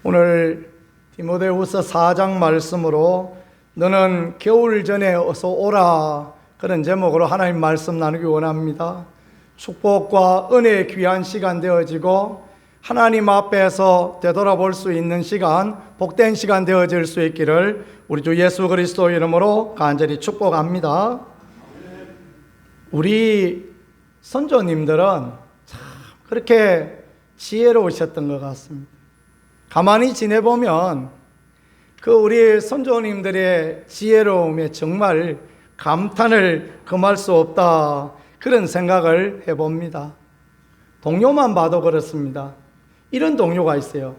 오늘 디모데후서 4장 말씀으로 너는 겨울 전에 어서 오라, 그런 제목으로 하나님 말씀 나누기 원합니다. 축복과 은혜의 귀한 시간 되어지고 하나님 앞에서 되돌아볼 수 있는 시간, 복된 시간 되어질 수 있기를 우리 주 예수 그리스도 이름으로 간절히 축복합니다. 우리 선조님들은 참 그렇게 지혜로우셨던 것 같습니다. 가만히 지내보면 그 우리 선조님들의 지혜로움에 정말 감탄을 금할 수 없다, 그런 생각을 해봅니다. 동요만 봐도 그렇습니다. 이런 동요가 있어요.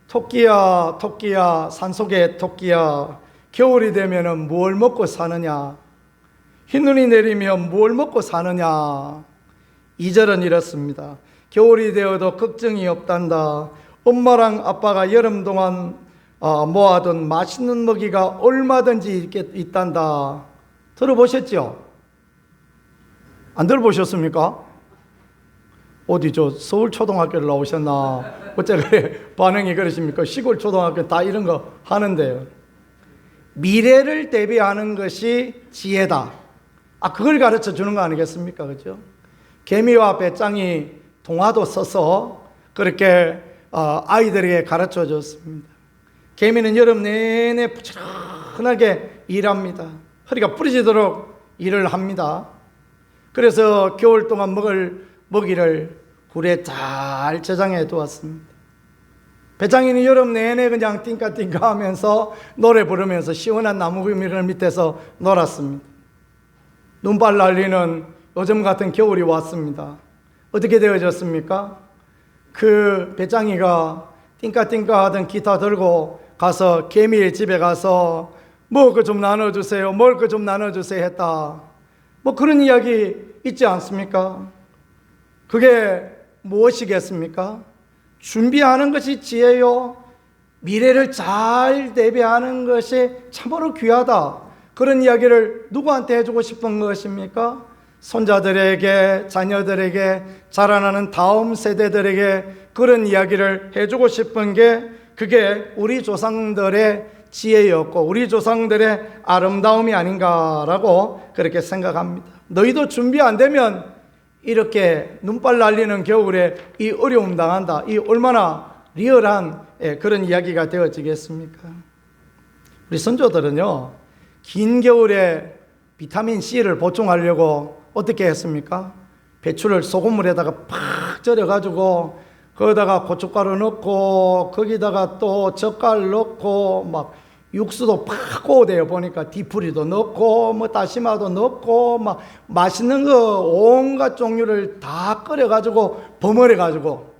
토끼야 토끼야 산속의 토끼야, 겨울이 되면 뭘 먹고 사느냐, 흰눈이 내리면 뭘 먹고 사느냐. 2절은 이렇습니다. 겨울이 되어도 걱정이 없단다. 엄마랑 아빠가 여름 동안 모아둔 맛있는 먹이가 얼마든지 있단다. 들어보셨죠? 안 들어보셨습니까? 어디 서울 초등학교를 나오셨나? 어째 그래 반응이 그러십니까? 시골 초등학교 다 이런 거 하는데요. 미래를 대비하는 것이 지혜다. 그걸 가르쳐 주는 거 아니겠습니까? 그죠? 개미와 배짱이 동화도 써서 그렇게 아이들에게 가르쳐 줬습니다. 개미는 여름 내내 부지런하게 일합니다. 허리가 부러지도록 일을 합니다. 그래서 겨울 동안 먹을 먹이를 굴에 잘 저장해 두었습니다. 배짱이는 여름 내내 그냥 띵까띵까 하면서 노래 부르면서 시원한 나무 그늘 밑에서 놀았습니다. 눈발 날리는 요즘 같은 겨울이 왔습니다. 어떻게 되어졌습니까? 그 배짱이가 띵까띵까 하던 기타 들고 가서 개미의 집에 가서 먹을 거 좀 나눠주세요, 먹을 거 좀 나눠주세요 했다. 그런 이야기 있지 않습니까? 그게 무엇이겠습니까? 준비하는 것이 지혜요, 미래를 잘 대비하는 것이 참으로 귀하다, 그런 이야기를 누구한테 해주고 싶은 것입니까? 손자들에게, 자녀들에게, 자라나는 다음 세대들에게 그런 이야기를 해주고 싶은 게 그게 우리 조상들의 지혜였고 우리 조상들의 아름다움이 아닌가라고 그렇게 생각합니다. 너희도 준비 안 되면 이렇게 눈발 날리는 겨울에 이 어려움 당한다. 이 얼마나 리얼한 그런 이야기가 되어지겠습니까? 우리 선조들은요, 긴 겨울에 비타민 C를 보충하려고 어떻게 했습니까? 배추를 소금물에다가 팍 절여가지고 거기다가 고춧가루 넣고 거기다가 또 젓갈 넣고 막 육수도 팍 고대요. 보니까 디프리도 넣고 다시마도 넣고 막 맛있는 거 온갖 종류를 다 끓여가지고 버무려가지고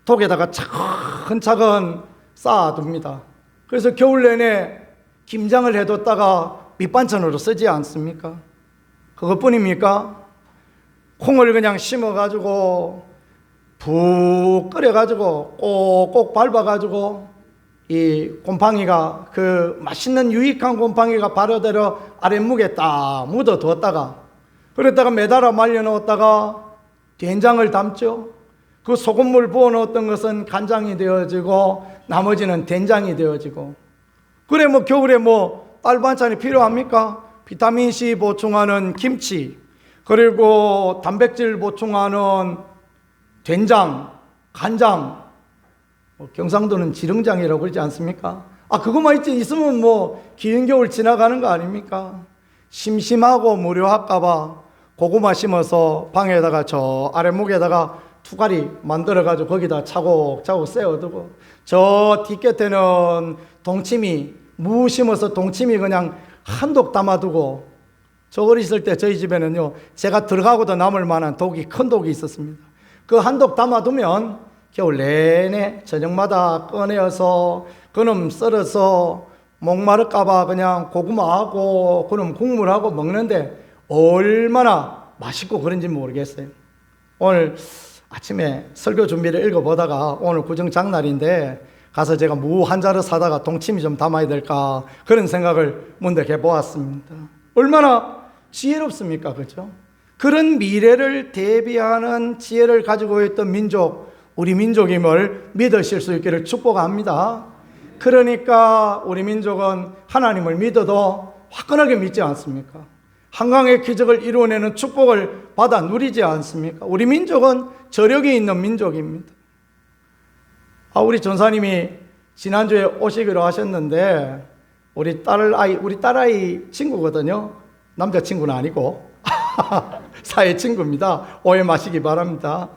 독에다가 차근차근 쌓아둡니다. 그래서 겨울 내내 김장을 해뒀다가 밑반찬으로 쓰지 않습니까? 그것뿐입니까? 콩을 그냥 심어가지고 푹 끓여가지고 꼭꼭 밟아가지고 이 곰팡이가, 그 맛있는 유익한 곰팡이가 바로대로 아랫목에 딱 묻어두었다가 그랬다가 매달아 말려놓았다가 된장을 담죠. 그 소금물 부어 넣었던 것은 간장이 되어지고 나머지는 된장이 되어지고. 그래 겨울에 딸 반찬이 필요합니까? 비타민C 보충하는 김치, 그리고 단백질 보충하는 된장, 간장, 경상도는 지렁장이라고 그러지 않습니까? 그것만 있으면 긴 겨울 지나가는 거 아닙니까? 심심하고 무료할까봐 고구마 심어서 방에다가 저 아랫목에다가 투가리 만들어가지고 거기다 차곡차곡 세워두고, 저 뒷곁에는 동치미, 무 심어서 동치미 그냥 한독 담아두고. 저 어렸을 때 저희 집에는요, 제가 들어가고도 남을 만한 독이, 큰 독이 있었습니다. 그 한독 담아두면 겨울 내내 저녁마다 꺼내어서 그놈 썰어서 목마를까봐 그냥 고구마하고 그놈 국물하고 먹는데 얼마나 맛있고 그런지 모르겠어요. 오늘 아침에 설교 준비를 읽어보다가 오늘 구정장날인데 가서 제가 무 한 자루 사다가 동치미 좀 담아야 될까, 그런 생각을 문득 해보았습니다. 얼마나 지혜롭습니까? 그죠? 그런 미래를 대비하는 지혜를 가지고 있던 민족, 우리 민족임을 믿으실 수 있기를 축복합니다. 그러니까 우리 민족은 하나님을 믿어도 화끈하게 믿지 않습니까? 한강의 기적을 이루어내는 축복을 받아 누리지 않습니까? 우리 민족은 저력이 있는 민족입니다. 우리 전사님이 지난주에 오시기로 하셨는데 우리 딸아이 친구거든요. 남자친구는 아니고 사회 친구입니다. 오해 마시기 바랍니다.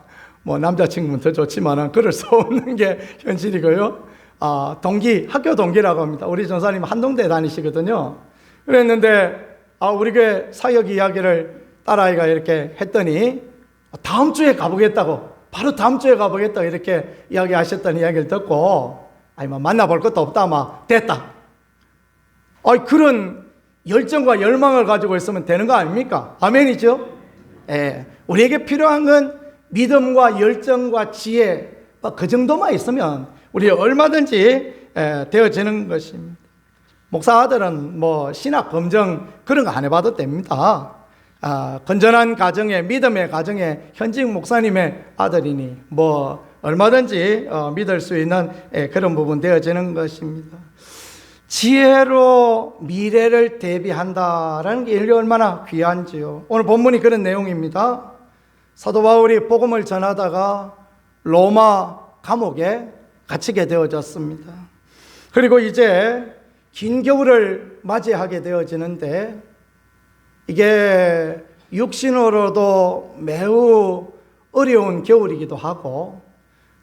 뭐 남자친구는 더 좋지만 그럴 수 없는 게 현실이고요. 학교 동기라고 합니다. 우리 전사님 한동대 다니시거든요. 그랬는데 우리 교회 사역 이야기를 딸아이가 이렇게 했더니 다음 주에 가보겠다고, 바로 다음 주에 가보겠다고 이렇게 이야기하셨다는 이야기를 듣고 만나볼 것도 없다, 됐다. 그런 열정과 열망을 가지고 있으면 되는 거 아닙니까? 아멘이죠? 우리에게 필요한 건 믿음과 열정과 지혜, 그 정도만 있으면 우리 얼마든지 되어지는 것입니다. 목사 아들은 신학 검정 그런 거 안 해봐도 됩니다. 건전한 가정에, 믿음의 가정에 현직 목사님의 아들이니 얼마든지 믿을 수 있는 그런 부분 되어지는 것입니다. 지혜로 미래를 대비한다라는 게 인류 얼마나 귀한지요. 오늘 본문이 그런 내용입니다. 사도 바울이 복음을 전하다가 로마 감옥에 갇히게 되어졌습니다. 그리고 이제 긴 겨울을 맞이하게 되어지는데 이게 육신으로도 매우 어려운 겨울이기도 하고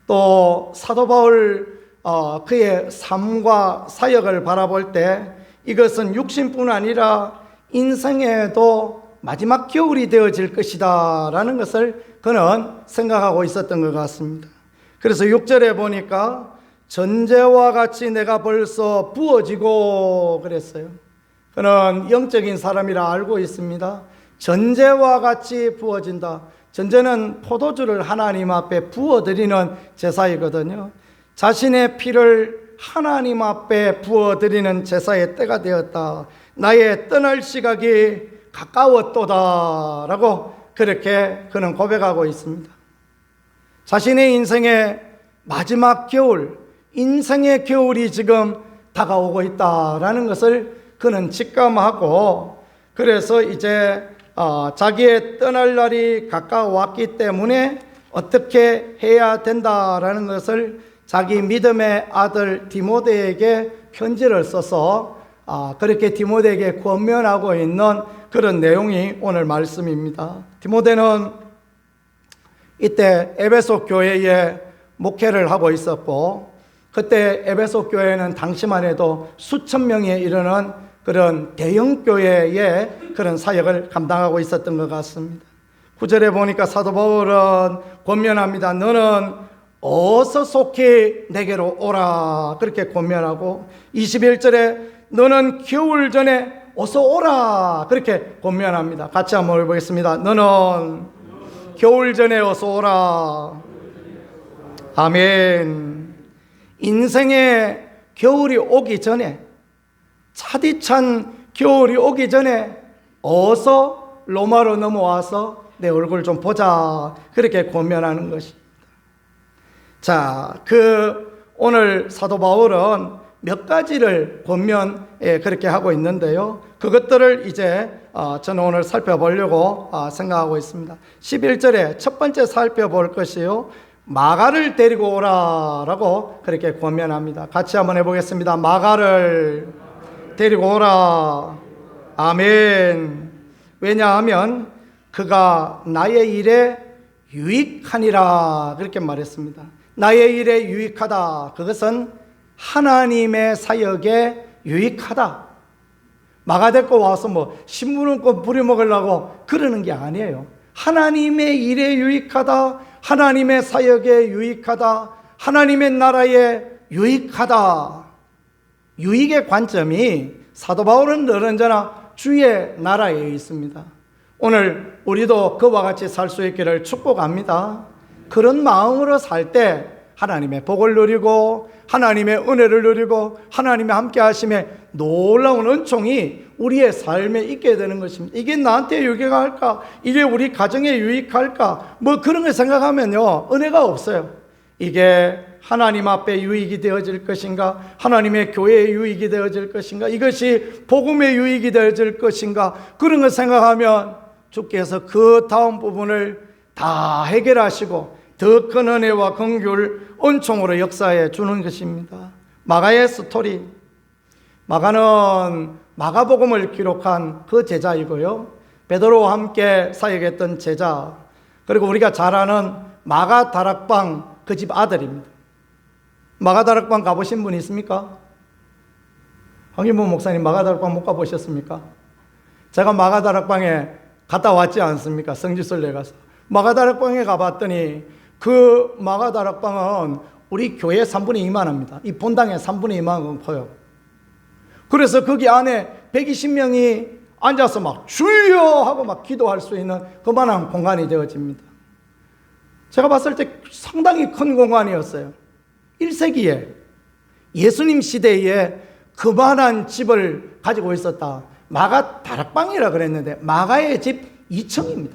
또 사도 바울 그의 삶과 사역을 바라볼 때 이것은 육신뿐 아니라 인생에도 마지막 겨울이 되어질 것이다 라는 것을 그는 생각하고 있었던 것 같습니다. 그래서 6절에 보니까 전제와 같이 내가 벌써 부어지고 그랬어요. 그는 영적인 사람이라 알고 있습니다. 전제와 같이 부어진다. 전제는 포도주를 하나님 앞에 부어드리는 제사이거든요. 자신의 피를 하나님 앞에 부어드리는 제사의 때가 되었다. 나의 떠날 시각이 가까웠도다 라고 그렇게 그는 고백하고 있습니다. 자신의 인생의 마지막 겨울, 인생의 겨울이 지금 다가오고 있다라는 것을 그는 직감하고 그래서 이제 자기의 떠날 날이 가까웠기 때문에 어떻게 해야 된다라는 것을 자기 믿음의 아들 디모데에게 편지를 써서 그렇게 디모데에게 권면하고 있는 그런 내용이 오늘 말씀입니다. 디모데는 이때 에베소 교회에 목회를 하고 있었고 그때 에베소 교회는 당시만 해도 수천 명에 이르는 그런 대형 교회의 그런 사역을 감당하고 있었던 것 같습니다. 9절에 보니까 사도 바울은 권면합니다. 너는 어서 속히 내게로 오라 그렇게 권면하고 21절에 너는 겨울 전에 어서 오라 그렇게 권면합니다. 같이 한번 해보겠습니다. 너는 겨울 전에 어서 오라. 아멘. 인생의 겨울이 오기 전에 차디찬 겨울이 오기 전에 어서 로마로 넘어와서 내 얼굴 좀 보자 그렇게 권면하는 것입니다. 자, 오늘 사도 바울은 몇 가지를 권면에 그렇게 하고 있는데요. 그것들을 이제 저는 오늘 살펴보려고 생각하고 있습니다. 11절에 첫 번째 살펴볼 것이요. 마가를 데리고 오라라고 그렇게 권면합니다. 같이 한번 해보겠습니다. 마가를 데리고 오라. 아멘. 왜냐하면 그가 나의 일에 유익하니라 그렇게 말했습니다. 나의 일에 유익하다. 그것은 하나님의 사역에 유익하다. 마가 데리고 와서 신문을 부려먹으려고 그러는 게 아니에요. 하나님의 일에 유익하다. 하나님의 사역에 유익하다. 하나님의 나라에 유익하다. 유익의 관점이 사도 바울은 늘 언제나 주의 나라에 있습니다. 오늘 우리도 그와 같이 살 수 있기를 축복합니다. 그런 마음으로 살 때 하나님의 복을 누리고 하나님의 은혜를 누리고 하나님의 함께 하심에 놀라운 은총이 우리의 삶에 있게 되는 것입니다. 이게 나한테 유익할까? 이게 우리 가정에 유익할까? 그런 걸 생각하면요 은혜가 없어요. 이게 하나님 앞에 유익이 되어질 것인가, 하나님의 교회에 유익이 되어질 것인가, 이것이 복음의 유익이 되어질 것인가, 그런 걸 생각하면 주께서 그 다음 부분을 다 해결하시고 더 큰 은혜와 긍휼 은총으로 역사해 주는 것입니다. 마가의 스토리, 마가는 마가복음을 기록한 그 제자이고요, 베드로와 함께 사역했던 제자, 그리고 우리가 잘 아는 마가 다락방 그 집 아들입니다. 마가 다락방 가보신 분 있습니까? 황인범 목사님 마가 다락방 못 가보셨습니까? 제가 마가 다락방에 갔다 왔지 않습니까? 성지순례 가서 마가 다락방에 가봤더니 그 마가 다락방은 우리 교회 3분의 2만 합니다. 이 본당의 3분의 2만큼 커요. 그래서 거기 안에 120명이 앉아서 막 주여 하고 막 기도할 수 있는 그만한 공간이 되어집니다. 제가 봤을 때 상당히 큰 공간이었어요. 1세기에 예수님 시대에 그만한 집을 가지고 있었다. 마가 다락방이라 그랬는데 마가의 집 2층입니다.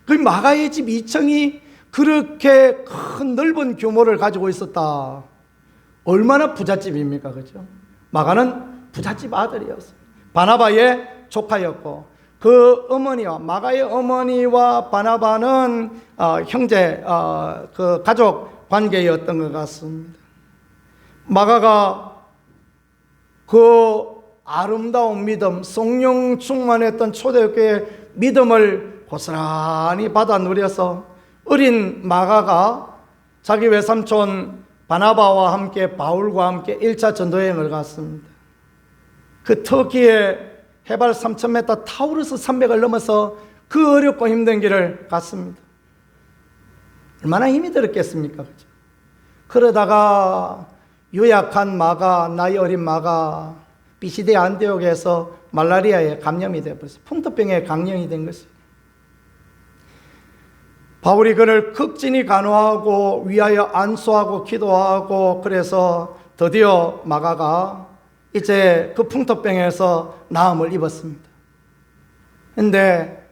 그 마가의 집 2층이 그렇게 큰 넓은 규모를 가지고 있었다. 얼마나 부잣집입니까? 그죠? 마가는 부잣집 아들이었어요. 바나바의 조카였고, 그 어머니와 마가의 어머니와 바나바는 형제, 그 가족 관계였던 것 같습니다. 마가가 그 아름다운 믿음, 성령 충만했던 초대교회의 믿음을 고스란히 받아 누려서 어린 마가가 자기 외삼촌 바나바와 함께 바울과 함께 1차 전도여행을 갔습니다. 그 터키의 해발 3,000m 타우루스 산맥을 넘어서 그 어렵고 힘든 길을 갔습니다. 얼마나 힘이 들었겠습니까? 그죠? 그러다가 유약한 마가, 나이 어린 마가 비시대 안디옥에서 말라리아에 감염이 되어버렸어요. 풍토병에 감염이 된 것이에요. 바울이 그를 극진히 간호하고 위하여 안수하고 기도하고, 그래서 드디어 마가가 이제 그 풍토병에서 나음을 입었습니다. 근데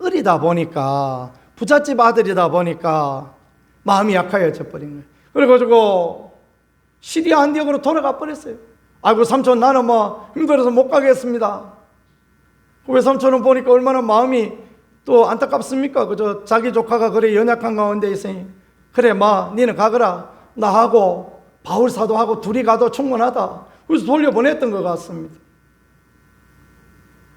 어리다 보니까, 부잣집 아들이다 보니까 마음이 약해져 버린 거예요. 그래가지고 시리아 안디옥으로 돌아가 버렸어요. 아이고 삼촌, 나는 뭐 힘들어서 못 가겠습니다. 외삼촌은 보니까 얼마나 마음이 또 안타깝습니까? 그저 자기 조카가 그래 연약한 가운데 있으니, 그래 마 니는 가거라, 나하고 바울 사도하고 둘이 가도 충분하다. 그래서 돌려보냈던 것 같습니다.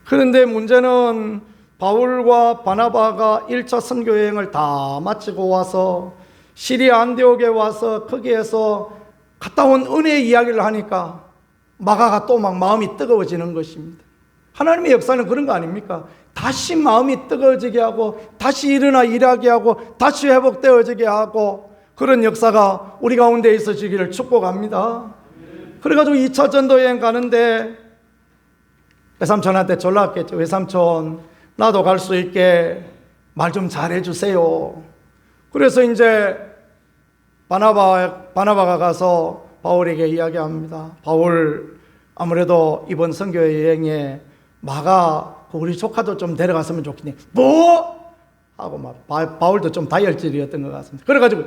그런데 문제는 바울과 바나바가 1차 선교여행을 다 마치고 와서 시리아 안디옥에 와서 거기에서 갔다 온 은혜의 이야기를 하니까 마가가 또 막 마음이 뜨거워지는 것입니다. 하나님의 역사는 그런 거 아닙니까? 다시 마음이 뜨거워지게 하고, 다시 일어나 일하게 하고, 다시 회복되어지게 하고, 그런 역사가 우리 가운데 있어지기를 축복합니다. 그래가지고 2차 전도여행 가는데 외삼촌한테 전화했겠죠. 외삼촌, 나도 갈 수 있게 말 좀 잘해주세요. 그래서 이제 바나바가 가서 바울에게 이야기합니다. 바울, 아무래도 이번 선교 여행에 마가 우리 조카도 좀 데려갔으면 좋겠네. 뭐? 하고 막 바울도 좀 다혈질이었던 것 같습니다. 그래가지고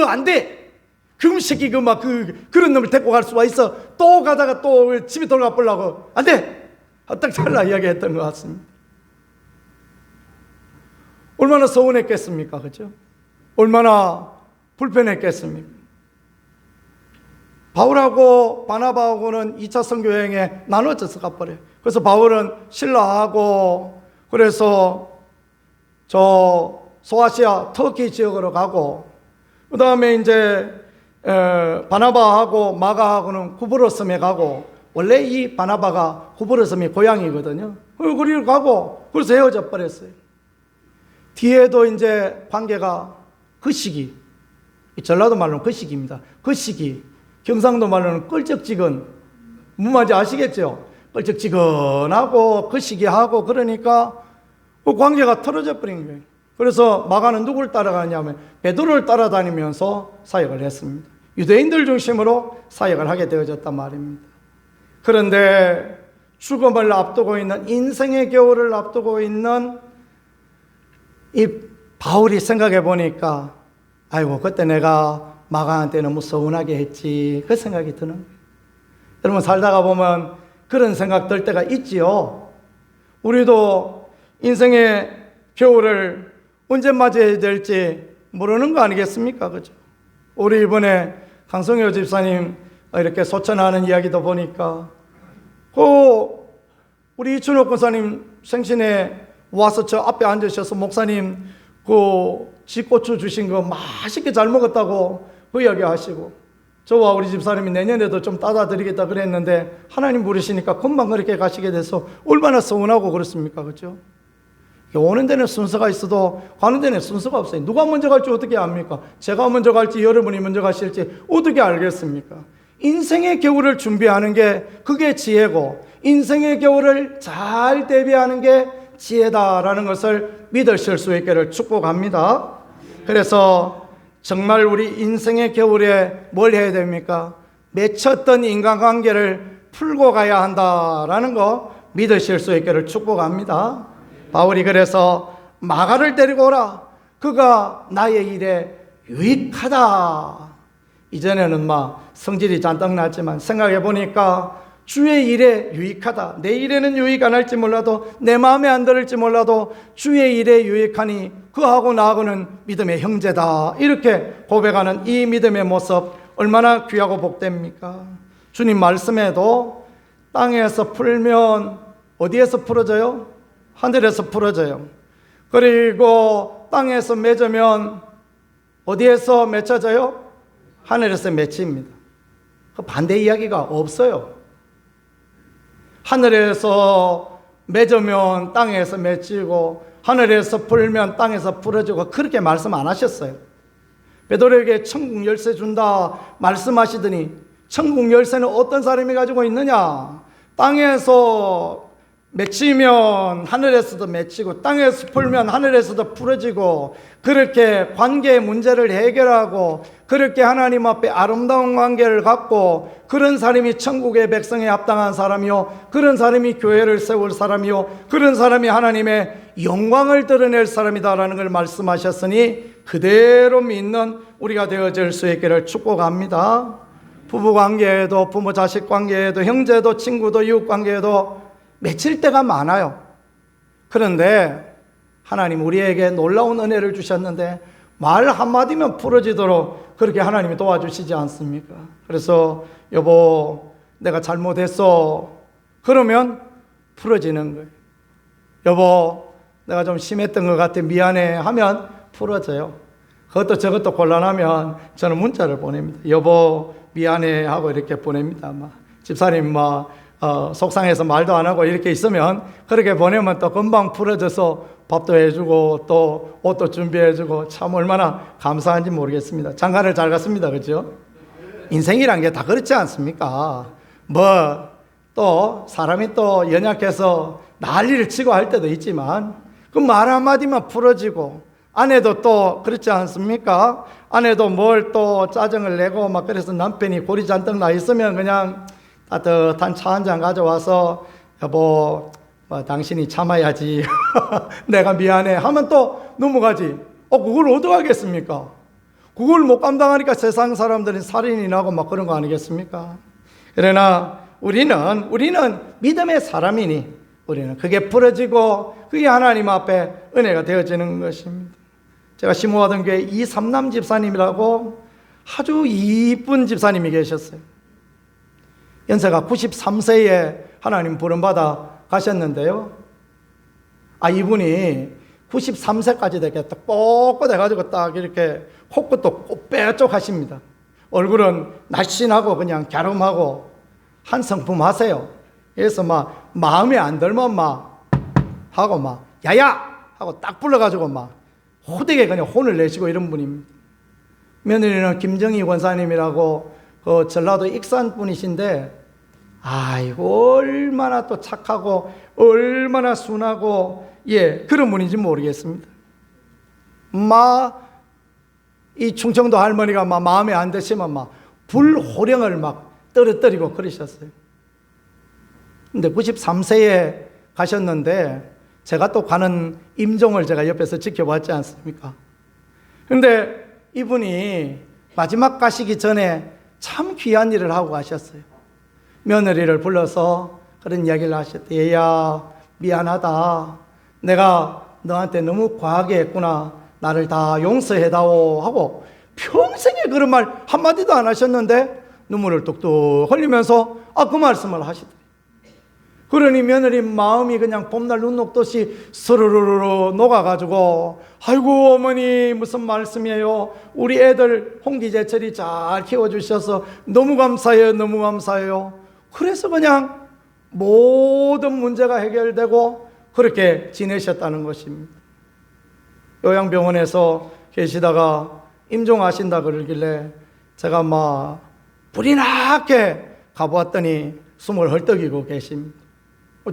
안 돼. 그 새끼 그런 놈을 데리고 갈 수가 있어. 또 가다가 또 집에 돌아가 보려고 안 돼. 딱 잘라 이야기했던 것 같습니다. 얼마나 서운했겠습니까? 그죠? 얼마나 불편했겠습니까? 바울하고 바나바하고는 2차 선교여행에 나눠져서 가버려요. 그래서 바울은 신라하고, 그래서 저 소아시아 터키 지역으로 가고, 그 다음에 이제 바나바하고 마가하고는 구브로섬에 가고, 원래 이 바나바가 구브로섬이 고향이거든요. 거기를 가고, 그래서 헤어져 버렸어요. 뒤에도 이제 관계가 그 시기, 전라도 말로는 그 시기입니다. 그 시기, 경상도 말로는 껄쩍지근, 무슨 말인지 아시겠죠? 껄쩍지근하고 그 시기하고, 그러니까 그 관계가 틀어져 버린 거예요. 그래서 마가는 누구를 따라가냐면 베드로를 따라다니면서 사역을 했습니다. 유대인들 중심으로 사역을 하게 되어졌단 말입니다. 그런데 죽음을 앞두고 있는, 인생의 겨울을 앞두고 있는 이 바울이 생각해 보니까, 아이고 그때 내가 마가한테 너무 서운하게 했지, 그 생각이 드는 거예요. 여러분, 살다가 보면 그런 생각 들 때가 있지요. 우리도 인생의 겨울을 언제 맞이해야 될지 모르는 거 아니겠습니까? 그죠? 우리 이번에 강성효 집사님 이렇게 소천하는 이야기도 보니까 우리 이춘옥 권사님 생신에 와서 저 앞에 앉으셔서 목사님 지고추 주신 거 맛있게 잘 먹었다고 그 이야기 하시고, 저와 우리 집사님이 내년에도 좀 따다 드리겠다 그랬는데 하나님 부르시니까 금방 그렇게 가시게 돼서 얼마나 서운하고 그렇습니까? 그렇죠? 오는 데는 순서가 있어도 가는 데는 순서가 없어요. 누가 먼저 갈지 어떻게 압니까? 제가 먼저 갈지 여러분이 먼저 가실지 어떻게 알겠습니까? 인생의 겨울을 준비하는 게 그게 지혜고, 인생의 겨울을 잘 대비하는 게 지혜다라는 것을 믿으실 수 있기를 축복합니다. 그래서 정말 우리 인생의 겨울에 뭘 해야 됩니까? 맺혔던 인간관계를 풀고 가야 한다라는 거 믿으실 수 있기를 축복합니다. 바울이 그래서 마가를 데리고 오라. 그가 나의 일에 유익하다. 이전에는 성질이 잔뜩 났지만 생각해 보니까 주의 일에 유익하다. 내 일에는 유익 안 할지 몰라도, 내 마음에 안 들을지 몰라도 주의 일에 유익하니 그하고 나하고는 믿음의 형제다. 이렇게 고백하는 이 믿음의 모습 얼마나 귀하고 복됩니까? 주님 말씀에도 땅에서 풀면 어디에서 풀어져요? 하늘에서 풀어져요. 그리고 땅에서 맺으면 어디에서 맺혀져요? 하늘에서 맺힙니다. 그 반대 이야기가 없어요. 하늘에서 맺으면 땅에서 맺히고 하늘에서 풀면 땅에서 풀어지고, 그렇게 말씀 안 하셨어요. 베드로에게 천국 열쇠 준다 말씀하시더니 천국 열쇠는 어떤 사람이 가지고 있느냐? 땅에서 맺히면 하늘에서도 맺히고 땅에서 풀면 하늘에서도 풀어지고, 그렇게 관계의 문제를 해결하고 그렇게 하나님 앞에 아름다운 관계를 갖고, 그런 사람이 천국의 백성에 합당한 사람이요, 그런 사람이 교회를 세울 사람이요, 그런 사람이 하나님의 영광을 드러낼 사람이다라는 걸 말씀하셨으니 그대로 믿는 우리가 되어질 수 있기를 축복합니다. 부부관계에도, 부모 자식 관계에도, 형제도, 친구도, 이웃 관계에도 맺힐 때가 많아요. 그런데 하나님 우리에게 놀라운 은혜를 주셨는데 말 한마디면 풀어지도록 그렇게 하나님이 도와주시지 않습니까? 그래서 여보 내가 잘못했어 그러면 풀어지는 거예요. 여보 내가 좀 심했던 것 같아 미안해 하면 풀어져요. 그것도 저것도 곤란하면 저는 문자를 보냅니다. 여보 미안해 하고 이렇게 보냅니다. 집사님 속상해서 말도 안 하고 이렇게 있으면 그렇게 보내면 또 금방 풀어져서 밥도 해주고 또 옷도 준비해주고 참 얼마나 감사한지 모르겠습니다. 장가를 잘 갔습니다. 그렇죠? 인생이란 게 다 그렇지 않습니까? 또 사람이 또 연약해서 난리를 치고 할 때도 있지만 그 말 한마디만 풀어지고, 아내도 또 그렇지 않습니까? 아내도 뭘 또 짜증을 내고 그래서 남편이 골이 잔뜩 나 있으면 그냥 따뜻한 차 한 잔 가져와서 여보 당신이 참아야지 내가 미안해 하면 또 넘어가지. 그걸 어떡하겠습니까? 그걸 못 감당하니까 세상 사람들은 살인이 나고 그런 거 아니겠습니까? 그러나 우리는 믿음의 사람이니 우리는 그게 풀어지고 그게 하나님 앞에 은혜가 되어지는 것입니다. 제가 심호하던 교회 이삼남 집사님이라고 아주 이쁜 집사님이 계셨어요. 연세가 93세에 하나님 부름받아 가셨는데요. 이분이 93세까지 되겠다 꼿꼿해가지고 딱 이렇게 코끝도 뽀빼쪽하십니다. 얼굴은 날씬하고 그냥 갸름하고 한성품하세요. 그래서 마음에 안 들면 하고 야야 하고 딱 불러가지고 호되게 그냥 혼을 내시고 이런 분입니다. 며느리는 김정희 권사님이라고 그 전라도 익산 분이신데 아이고 얼마나 또 착하고 얼마나 순하고 그런 분인지 모르겠습니다. 이 충청도 할머니가 마음에 안 드시면 불호령을 떨어뜨리고 그러셨어요. 근데 93세에 가셨는데 제가 또 가는 임종을 제가 옆에서 지켜봤지 않습니까? 근데 이분이 마지막 가시기 전에 참 귀한 일을 하고 가셨어요. 며느리를 불러서 그런 이야기를 하셨대. 얘야, 미안하다. 내가 너한테 너무 과하게 했구나. 나를 다 용서해다오 하고 평생에 그런 말 한마디도 안 하셨는데 눈물을 뚝뚝 흘리면서 그 말씀을 하시더래요. 그러니 며느리 마음이 그냥 봄날 눈 녹듯이 스르르르 녹아가지고 아이고 어머니 무슨 말씀이에요. 우리 애들 홍기재철이 잘 키워주셔서 너무 감사해요. 너무 감사해요. 그래서 그냥 모든 문제가 해결되고 그렇게 지내셨다는 것입니다. 요양병원에서 계시다가 임종하신다 그러길래 제가 막 불이 나게 가보았더니 숨을 헐떡이고 계십니다.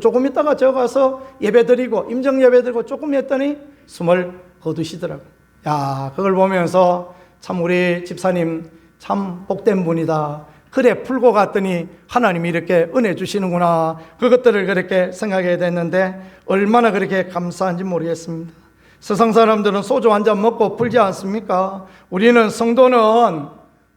조금 있다가 저 가서 예배드리고 임정 예배드리고 조금 했더니 숨을 거두시더라고요. 야, 그걸 보면서 참 우리 집사님 참 복된 분이다. 그래 풀고 갔더니 하나님이 이렇게 은혜 주시는구나. 그것들을 그렇게 생각해야 됐는데 얼마나 그렇게 감사한지 모르겠습니다. 세상 사람들은 소주 한 잔 먹고 풀지 않습니까? 우리는 성도는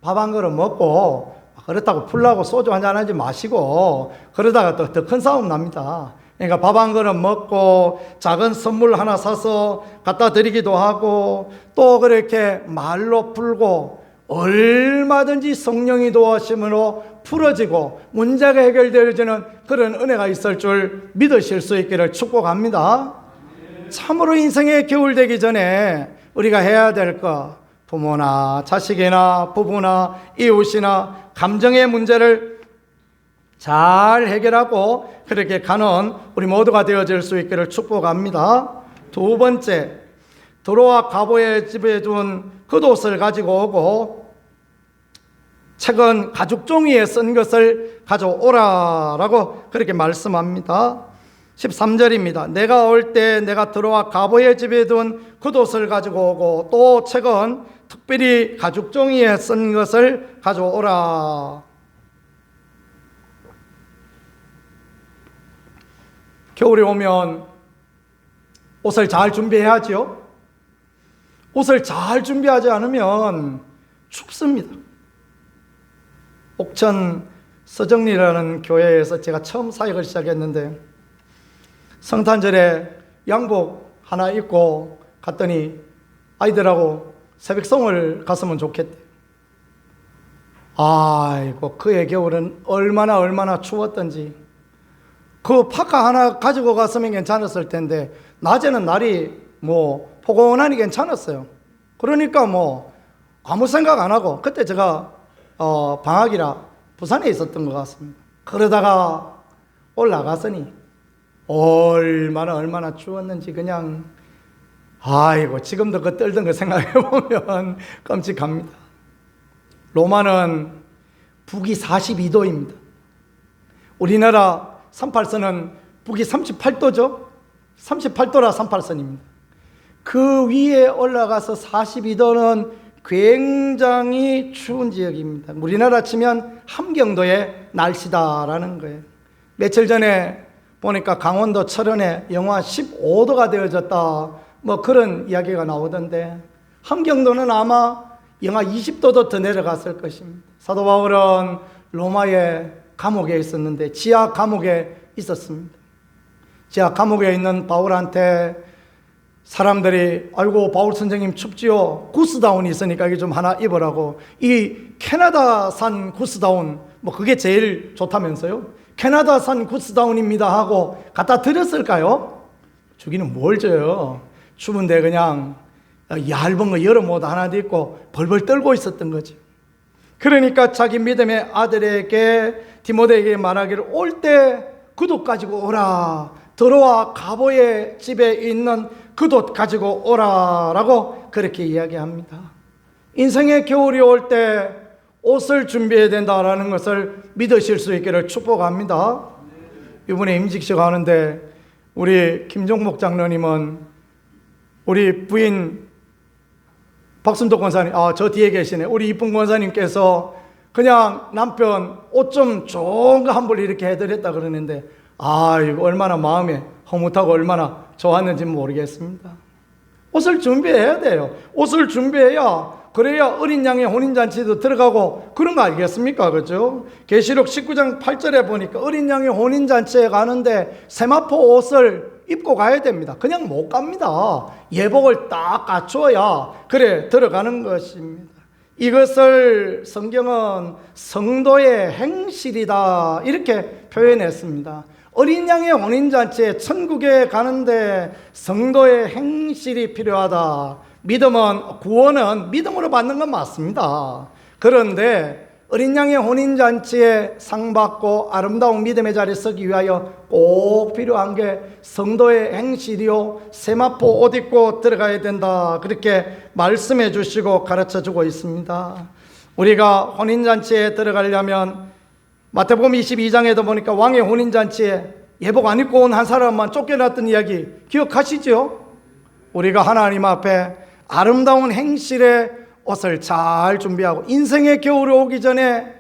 밥 한 그릇 먹고 그렇다고 풀라고 소주 한잔 하지 마시고 그러다가 또 더 큰 싸움 납니다. 그러니까 밥 한 그릇 먹고 작은 선물 하나 사서 갖다 드리기도 하고 또 그렇게 말로 풀고 얼마든지 성령이 도와심으로 풀어지고 문제가 해결되어지는 그런 은혜가 있을 줄 믿으실 수 있기를 축복합니다. 참으로 인생의 겨울 되기 전에 우리가 해야 될 것, 부모나 자식이나 부부나 이웃이나 감정의 문제를 잘 해결하고 그렇게 가는 우리 모두가 되어질 수 있기를 축복합니다. 두 번째, 도로와 가보의 집에 둔 겉옷을 가지고 오고 책은 가죽 종이에 쓴 것을 가져오라라고 그렇게 말씀합니다. 13절입니다. 내가 올 때 내가 들어와 가보의 집에 둔 겉옷을 가지고 오고 또 책은 특별히 가죽 종이에 쓴 것을 가져오라. 겨울이 오면 옷을 잘 준비해야죠. 옷을 잘 준비하지 않으면 춥습니다. 옥천 서정리라는 교회에서 제가 처음 사역을 시작했는데 성탄절에 양복 하나 입고 갔더니 아이들하고 새벽송을 갔으면 좋겠대. 아이고 그의 겨울은 얼마나 추웠던지 그 파카 하나 가지고 갔으면 괜찮았을 텐데 낮에는 날이 포근하니 괜찮았어요. 그러니까 아무 생각 안 하고 그때 제가 방학이라 부산에 있었던 것 같습니다. 그러다가 올라갔으니 얼마나 추웠는지 그냥 아이고 지금도 그 떨던 거 생각해 보면 끔찍합니다. 로마는 북이 42도입니다. 우리나라 38선은 북이 38도죠. 38도라 38선입니다. 그 위에 올라가서 42도는 굉장히 추운 지역입니다. 우리나라 치면 함경도의 날씨다라는 거예요. 며칠 전에 보니까 강원도 철원에 영하 15도가 되어졌다 그런 이야기가 나오던데 함경도는 아마 영하 20도도 더 내려갔을 것입니다. 사도 바울은 로마의 감옥에 있었는데 지하 감옥에 있었습니다. 지하 감옥에 있는 바울한테 사람들이 아이고 바울 선생님 춥지요. 구스다운이 있으니까 이게 좀 하나 입으라고 이 캐나다산 구스다운 그게 제일 좋다면서요. 캐나다산 구스다운입니다 하고 갖다 드렸을까요? 주기는 뭘 줘요. 추운데 그냥 얇은 거 여러 모자 하나 입고 벌벌 떨고 있었던 거죠. 그러니까 자기 믿음의 아들에게 디모데에게 말하기를 올 때 겉옷 가지고 오라. 들어와 가보의 집에 있는 겉옷 가지고 오라라고 그렇게 이야기합니다. 인생의 겨울이 올 때 옷을 준비해야 된다라는 것을 믿으실 수 있기를 축복합니다. 이번에 임직식 하는데 우리 김종목 장로님은 우리 부인 박순덕 권사님, 저 뒤에 계시네. 우리 이쁜 권사님께서 그냥 남편 옷 좀 좋은 거 한 벌 이렇게 해드렸다 그러는데 이거 얼마나 마음에 허무하고 얼마나 좋았는지 모르겠습니다. 옷을 준비해야 돼요. 옷을 준비해야 그래야 어린 양의 혼인잔치도 들어가고 그런 거 아니겠습니까? 그죠? 계시록 19장 8절에 보니까 어린 양의 혼인잔치에 가는데 세마포 옷을 입고 가야 됩니다. 그냥 못 갑니다. 예복을 딱 갖추어야 그래 들어가는 것입니다. 이것을 성경은 성도의 행실이다 이렇게 표현했습니다. 어린 양의 혼인잔치에 천국에 가는데 성도의 행실이 필요하다. 믿음은, 구원은 믿음으로 받는 건 맞습니다. 그런데 어린 양의 혼인잔치에 상받고 아름다운 믿음의 자리에 서기 위하여 꼭 필요한 게 성도의 행실이요 세마포 옷 입고 들어가야 된다 그렇게 말씀해 주시고 가르쳐 주고 있습니다. 우리가 혼인잔치에 들어가려면 마태복음 22장에도 보니까 왕의 혼인잔치에 예복 안 입고 온 한 사람만 쫓겨났던 이야기 기억하시죠? 우리가 하나님 앞에 아름다운 행실의 옷을 잘 준비하고 인생의 겨울이 오기 전에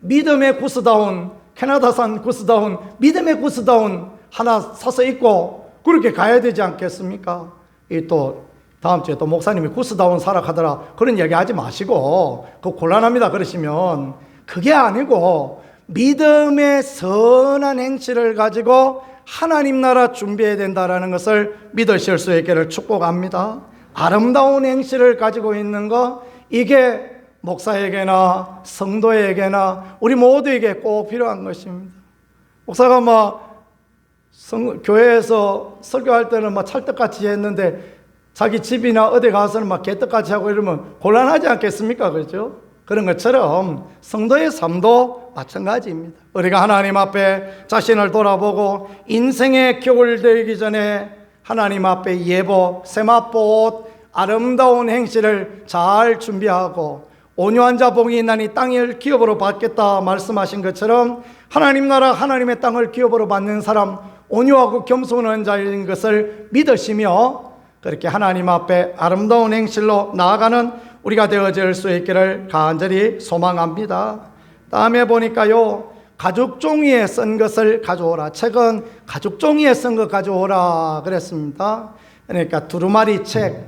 믿음의 구스다운, 캐나다산 구스다운, 믿음의 구스다운 하나 사서 입고 그렇게 가야 되지 않겠습니까? 또 다음 주에 또 목사님이 구스다운 사라 하더라 그런 얘기 하지 마시고 그거 곤란합니다. 그러시면 그게 아니고 믿음의 선한 행실을 가지고 하나님 나라 준비해야 된다는 것을 믿으실 수 있기를 축복합니다. 아름다운 행실을 가지고 있는 거 이게 목사에게나 성도에게나 우리 모두에게 꼭 필요한 것입니다. 목사가 교회에서 설교할 때는 찰떡같이 했는데 자기 집이나 어디 가서는 개떡같이 하고 이러면 곤란하지 않겠습니까? 그렇죠? 그런 것처럼 성도의 삶도 마찬가지입니다. 우리가 하나님 앞에 자신을 돌아보고 인생의 겨울 되기 전에 하나님 앞에 예복, 세마포 옷, 아름다운 행실을 잘 준비하고 온유한 자 복이 있나니 땅을 기업으로 받겠다 말씀하신 것처럼 하나님 나라 하나님의 땅을 기업으로 받는 사람 온유하고 겸손한 자인 것을 믿으시며 그렇게 하나님 앞에 아름다운 행실로 나아가는 우리가 되어질 수 있기를 간절히 소망합니다. 다음에 보니까요 가죽 종이에 쓴 것을 가져오라. 책은 가죽 종이에 쓴 것 가져오라 그랬습니다. 그러니까 두루마리 책,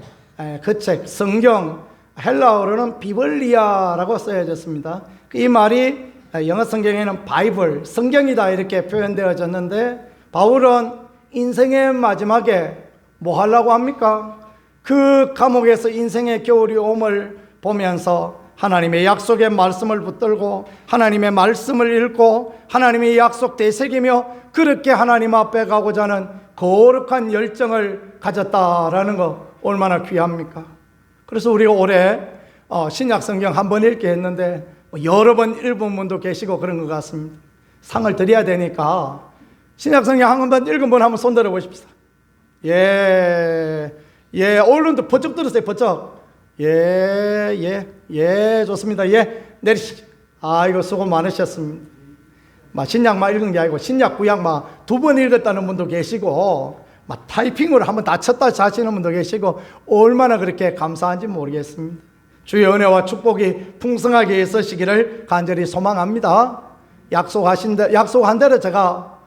그 책, 성경, 헬라어로는 비블리아라고 써야졌습니다. 이 말이 영어 성경에는 바이블, 성경이다 이렇게 표현되어졌는데 바울은 인생의 마지막에 뭐 하려고 합니까? 그 감옥에서 인생의 겨울이 옴을 보면서 하나님의 약속의 말씀을 붙들고 하나님의 말씀을 읽고 하나님의 약속 되새기며 그렇게 하나님 앞에 가고자 하는 거룩한 열정을 가졌다라는 거 얼마나 귀합니까? 그래서 우리가 올해 신약 성경 한 번 읽게 했는데 여러 번 읽은 분도 계시고 그런 것 같습니다. 상을 드려야 되니까 신약 성경 한 번 읽은 분 한번 손 들어 보십시다. 예, 얼른도 버쩍 들으세요. 버쩍. 예, 좋습니다. 예, 내리시죠. 이거 수고 많으셨습니다. 신약만 읽은 게 아니고 신약 구약 두 번 읽었다는 분도 계시고 타이핑으로 한번 다 쳤다 자시는 분도 계시고 얼마나 그렇게 감사한지 모르겠습니다. 주의 은혜와 축복이 풍성하게 있으시기를 간절히 소망합니다. 약속한 대로 제가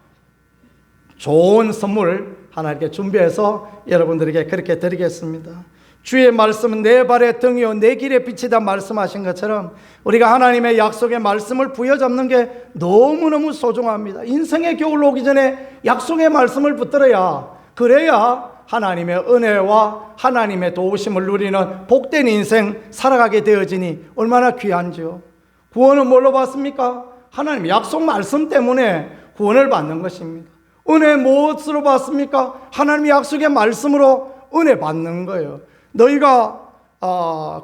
좋은 선물 하나 이렇게 준비해서 여러분들에게 그렇게 드리겠습니다. 주의 말씀은 내 발의 등이요 내 길의 빛이다 말씀하신 것처럼 우리가 하나님의 약속의 말씀을 부여잡는 게 너무너무 소중합니다. 인생의 겨울 오기 전에 약속의 말씀을 붙들어야 그래야 하나님의 은혜와 하나님의 도우심을 누리는 복된 인생 살아가게 되어지니 얼마나 귀한지요. 구원은 뭘로 받습니까? 하나님의 약속 말씀 때문에 구원을 받는 것입니다. 은혜 무엇으로 받습니까? 하나님의 약속의 말씀으로 은혜 받는 거예요. 너희가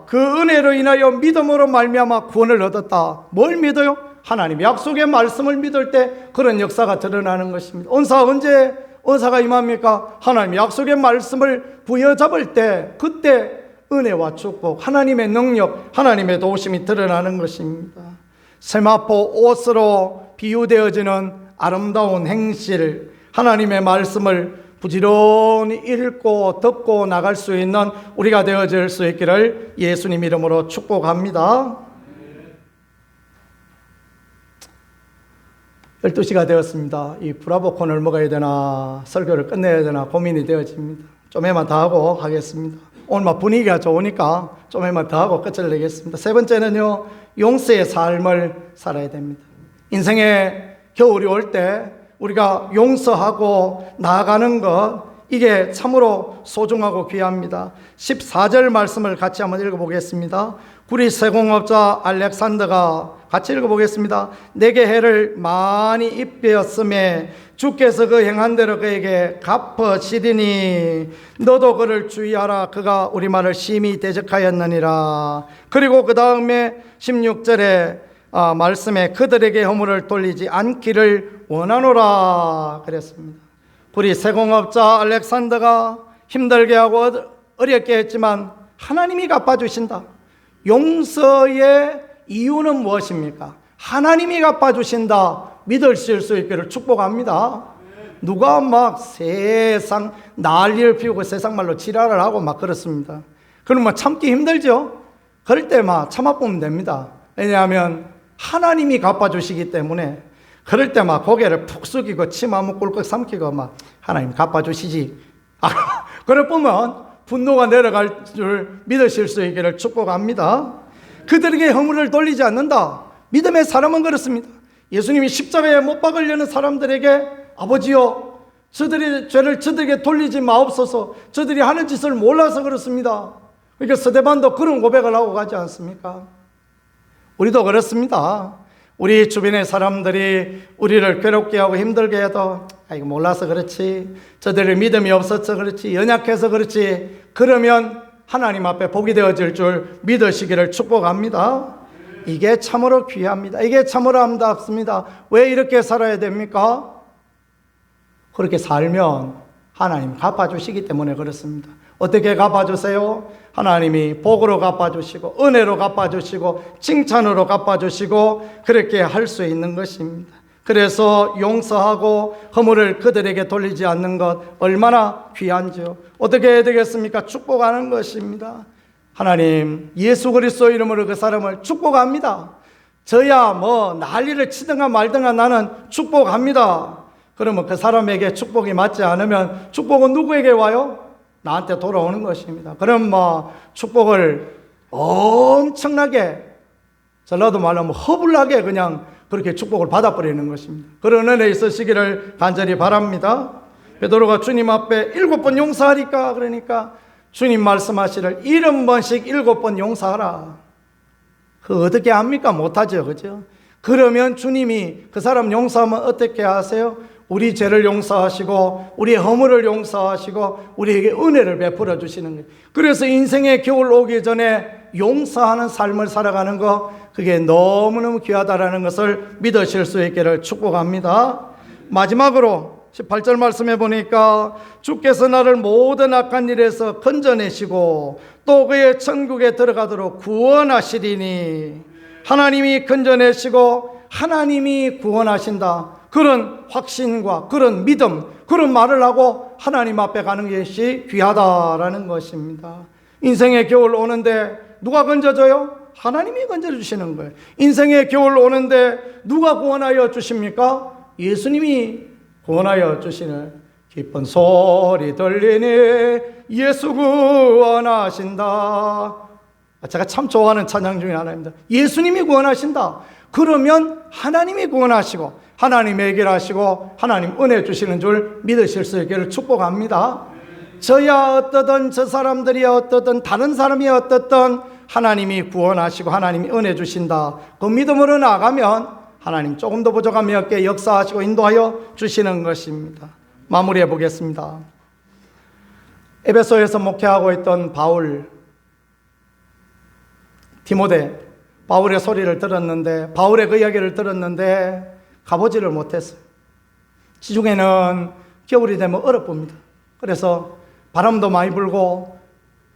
그 은혜로 인하여 믿음으로 말미암아 구원을 얻었다. 뭘 믿어요? 하나님의 약속의 말씀을 믿을 때 그런 역사가 드러나는 것입니다. 은사 언제 은사가 임합니까? 하나님의 약속의 말씀을 부여잡을 때 그때 은혜와 축복, 하나님의 능력, 하나님의 도우심이 드러나는 것입니다. 세마포 옷으로 비유되어지는 아름다운 행실, 하나님의 말씀을 부지런히 읽고 듣고 나갈 수 있는 우리가 되어질 수 있기를 예수님 이름으로 축복합니다. 12시가 되었습니다. 이 브라보콘을 먹어야 되나 설교를 끝내야 되나 고민이 되어집니다. 좀 해만 더 하고 하겠습니다. 오늘 막 분위기가 좋으니까 좀 한번 더 하고 끝을 내겠습니다. 세 번째는요, 용서의 삶을 살아야 됩니다. 인생에 겨울이 올 때 우리가 용서하고 나아가는 것, 이게 참으로 소중하고 귀합니다. 14절 말씀을 같이 한번 읽어보겠습니다. 구리 세공업자 알렉산더가 같이 읽어보겠습니다. 내게 해를 많이 입혔음에 주께서 그 행한 대로 그에게 갚으시리니 너도 그를 주의하라. 그가 우리말을 심히 대적하였느니라. 그리고 그 다음에 16절에 말씀에 그들에게 허물을 돌리지 않기를 원하노라 그랬습니다. 우리 세공업자 알렉산더가 힘들게 하고 어렵게 했지만 하나님이 갚아주신다. 용서의 이유는 무엇입니까? 하나님이 갚아주신다. 믿으실 수 있기를 축복합니다. 누가 막 세상 난리를 피우고 세상 말로 지랄을 하고 막 그렇습니다. 그러면 참기 힘들죠? 그럴 때 막 참아보면 됩니다. 왜냐하면 하나님이 갚아주시기 때문에 그럴 때 막 고개를 푹 숙이고 침 한번 꿀꺽 삼키고 막 하나님 갚아주시지. 그럴 보면 분노가 내려갈 줄 믿으실 수 있기를 축복합니다. 그들에게 허물을 돌리지 않는다. 믿음의 사람은 그렇습니다. 예수님이 십자가에 못 박으려는 사람들에게 아버지여 저들의 죄를 저들에게 돌리지 마옵소서. 저들이 하는 짓을 몰라서 그렇습니다. 그러니까 스데반도 그런 고백을 하고 가지 않습니까? 우리도 그렇습니다. 우리 주변의 사람들이 우리를 괴롭게 하고 힘들게 해도 이거 몰라서 그렇지, 저들의 믿음이 없어서 그렇지, 연약해서 그렇지, 그러면 하나님 앞에 복이 되어질 줄 믿으시기를 축복합니다. 이게 참으로 귀합니다. 이게 참으로 아름답습니다. 왜 이렇게 살아야 됩니까? 그렇게 살면 하나님 갚아주시기 때문에 그렇습니다. 어떻게 갚아주세요? 하나님이 복으로 갚아주시고 은혜로 갚아주시고 칭찬으로 갚아주시고 그렇게 할 수 있는 것입니다. 그래서 용서하고 허물을 그들에게 돌리지 않는 것 얼마나 귀한지요. 어떻게 해야 되겠습니까? 축복하는 것입니다. 하나님 예수 그리스도 이름으로 그 사람을 축복합니다. 저야 뭐 난리를 치든가 말든가 나는 축복합니다. 그러면 그 사람에게 축복이 맞지 않으면 축복은 누구에게 와요? 나한테 돌아오는 것입니다. 그럼 뭐 축복을 엄청나게, 전라도 말로 하면 허불나게 그냥 그렇게 축복을 받아버리는 것입니다. 그런 은혜 있으시기를 간절히 바랍니다. 베드로가 주님 앞에 7번 용서하리까 그러니까 주님 말씀하시를 70번씩 7번 용서하라. 그 어떻게 합니까? 못하죠. 그죠? 그러면 주님이 그 사람 용서하면 어떻게 하세요? 우리 죄를 용서하시고 우리의 허물을 용서하시고 우리에게 은혜를 베풀어 주시는 거예요. 그래서 인생의 겨울 오기 전에 용서하는 삶을 살아가는 거, 그게 너무너무 귀하다라는 것을 믿으실 수 있기를 축복합니다. 마지막으로 18절 말씀해 보니까 주께서 나를 모든 악한 일에서 건져내시고 또 그의 천국에 들어가도록 구원하시리니, 하나님이 건져내시고 하나님이 구원하신다. 그런 확신과 그런 믿음, 그런 말을 하고 하나님 앞에 가는 것이 귀하다라는 것입니다. 인생의 겨울 오는데 누가 건져줘요? 하나님이 건져주시는 거예요. 인생의 겨울 오는데 누가 구원하여 주십니까? 예수님이 구원하여 주시는 기쁜 소리 들리니 예수 구원하신다. 제가 참 좋아하는 찬양 중에 하나입니다. 예수님이 구원하신다. 그러면 하나님이 구원하시고 하나님 해결하시고 하나님 은혜 주시는 줄 믿으실 수 있기를 축복합니다. 저야 어떠든 저 사람들이 어떠든 다른 사람이 어떠든 하나님이 구원하시고 하나님이 은혜 주신다. 그 믿음으로 나가면 하나님 조금 더 부족함이 없게 역사하시고 인도하여 주시는 것입니다. 마무리해 보겠습니다. 에베소에서 목회하고 있던 바울, 디모데, 바울의 소리를 들었는데, 바울의 그 이야기를 들었는데 가보지를 못했어요. 지중해는 겨울이 되면 얼어봅니다. 그래서 바람도 많이 불고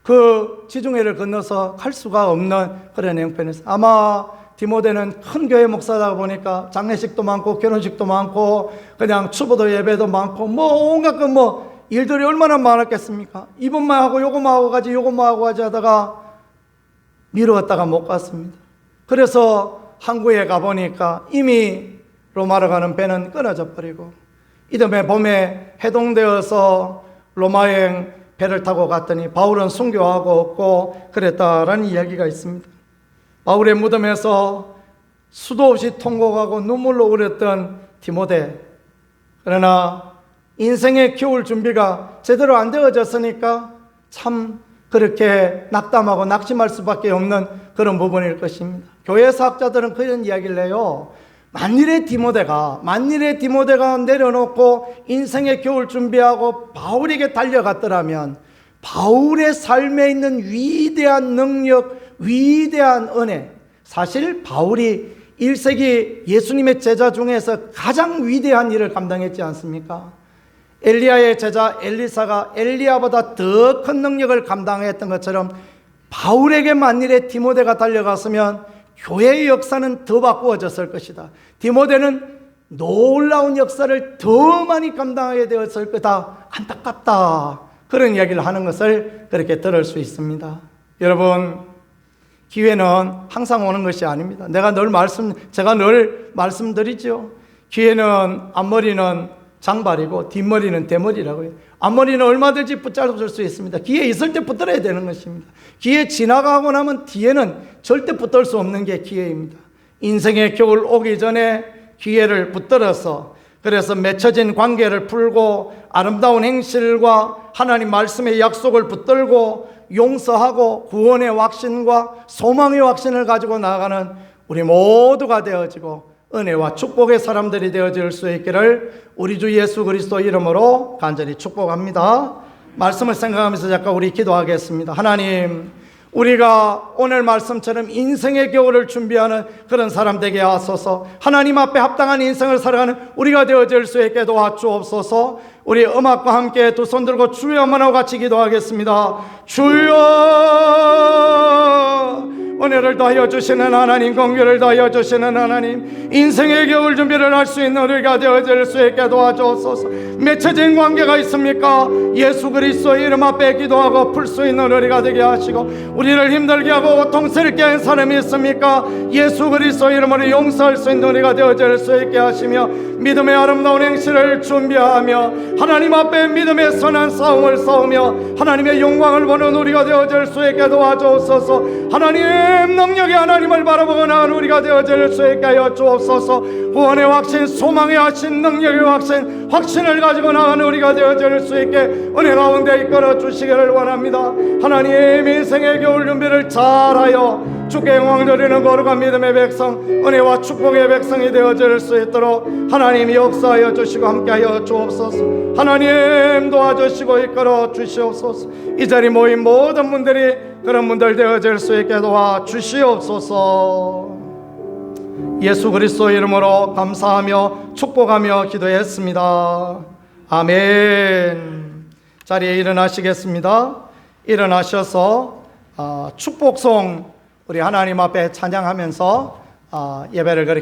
그 지중해를 건너서 갈 수가 없는 그런 형편이었어요. 아마 디모데는 큰 교회 목사다 보니까 장례식도 많고 결혼식도 많고 그냥 추부도 예배도 많고 뭐 온갖 그 뭐 일들이 얼마나 많았겠습니까? 이것만 하고 요것만 하고 가지 요것만 하고 가지 하다가 미루었다가 못 갔습니다. 그래서 항구에 가보니까 이미 로마로 가는 배는 끊어져 버리고 이듬해 봄에 해동되어서 로마행 배를 타고 갔더니 바울은 순교하고 없고 그랬다라는 이야기가 있습니다. 바울의 무덤에서 수도 없이 통곡하고 눈물로 울었던 디모데, 그러나 인생의 겨울 준비가 제대로 안 되어졌으니까 참 그렇게 낙담하고 낙심할 수밖에 없는 그런 부분일 것입니다. 교회 사학자들은 그런 이야기를 해요. 만일의 디모데가 내려놓고 인생의 겨울 준비하고 바울에게 달려갔더라면 바울의 삶에 있는 위대한 능력, 위대한 은혜, 사실 바울이 1세기 예수님의 제자 중에서 가장 위대한 일을 감당했지 않습니까? 엘리야의 제자 엘리사가 엘리야보다 더 큰 능력을 감당했던 것처럼 바울에게 만일에 디모데가 달려갔으면 교회의 역사는 더 바꾸어졌을 것이다. 디모데는 놀라운 역사를 더 많이 감당하게 되었을 거다. 안타깝다. 그런 이야기를 하는 것을 그렇게 들을 수 있습니다. 여러분, 기회는 항상 오는 것이 아닙니다. 제가 늘 말씀드리죠. 기회는 앞머리는 장발이고 뒷머리는 대머리라고요. 앞머리는 얼마든지 붙잡을 수 있습니다. 기회 있을 때 붙들어야 되는 것입니다. 기회 지나가고 나면 뒤에는 절대 붙들 수 없는 게 기회입니다. 인생의 겨울 오기 전에 기회를 붙들어서, 그래서 맺혀진 관계를 풀고 아름다운 행실과 하나님 말씀의 약속을 붙들고 용서하고 구원의 확신과 소망의 확신을 가지고 나아가는 우리 모두가 되어지고 은혜와 축복의 사람들이 되어질 수 있기를 우리 주 예수 그리스도 이름으로 간절히 축복합니다. 말씀을 생각하면서 잠깐 우리 기도하겠습니다. 하나님, 우리가 오늘 말씀처럼 인생의 겨울을 준비하는 그런 사람 되게 하소서. 하나님 앞에 합당한 인생을 살아가는 우리가 되어질 수 있게 도와주옵소서. 우리 음악과 함께 두 손 들고 주여 만하고 같이 기도하겠습니다. 주여, 은혜를 더하여 주시는 하나님, 긍휼을 더하여 주시는 하나님, 인생의 겨울 준비를 할 수 있는 우리가 되어질 수 있게 도와주옵소서. 맺혀진 관계가 있습니까? 예수 그리스도 이름 앞에 기도하고 풀 수 있는 우리가 되게 하시고, 우리를 힘들게 하고 고통스럽게 한 사람이 있습니까? 예수 그리스도 이름으로 용서할 수 있는 우리가 되어질 수 있게 하시며, 믿음의 아름다운 행실을 준비하며 하나님 앞에 믿음의 선한 싸움을 싸우며 하나님의 영광을 보는 우리가 되어질 수 있게 도와주옵소서. 하나님 능력의 하나님을 바라보고 나가는 우리가 되어질 수 있게 하여 주옵소서. 구원의 확신, 소망의 확신, 능력의 확신을 가지고 나가는 우리가 되어질 수 있게 은혜 가운데 이끌어 주시기를 원합니다. 하나님, 인생의 겨울 준비를 잘하여 주께 영광 드리는 거룩한 믿음의 백성, 은혜와 축복의 백성이 되어질 수 있도록 하나님 역사하여 주시고 함께하여 주옵소서. 하나님 도와주시고 이끌어 주시옵소서. 이 자리 모인 모든 분들이 그런 분들 되어질 수 있게 도와주시옵소서. 예수 그리스도 이름으로 감사하며 축복하며 기도했습니다. 아멘. 자리에 일어나시겠습니다. 일어나셔서 축복송 우리 하나님 앞에 찬양하면서 예배를 그렇게